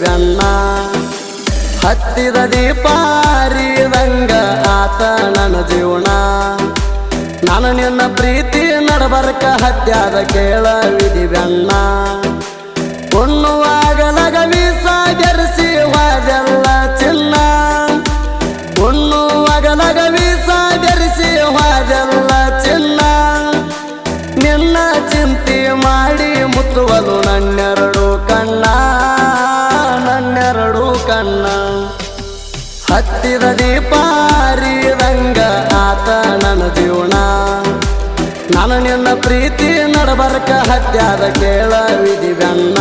ವಿಧಿವೆನ್ನ ಹತ್ತಿದ ದೀಪಾರಿದಂಗ ಆತ ನನ್ನ ಜೀವನ ನಾನು ನಿನ್ನ ಪ್ರೀತಿ ನಡಬರ್ಕ ಹತ್ಯಾದ ಕೇಳ ವಿಧಿವೆನ್ನ ಉಣ್ಣುವಾಗಲಗ ವೀಸ ಬೆರೆಸಿ ಹೋದೆಲ್ಲ ಚಿನ್ನ ಉಣ್ಣುವಾಗಲಗ ವೀಸ ಬೆರೆಸಿ ಹೋದೆಲ್ಲ ಚಿನ್ನ ನಿನ್ನ ಚಿಂತೆ ಮಾಡಿ ಮುಚ್ಚುವಲು ನನ್ನೆರಡು ಕಣ್ಣ ಹತ್ತಿದ ದೀಪಾರಿದಂಗ ಆತ ನನ್ನ ಜೀವನ ನಾನು ನಿನ್ನ ಪ್ರೀತಿ ನಡಬರ್ಕ ಹತ್ಯಾದ ಕೇಳ ವಿಧಿವೆನ್ನ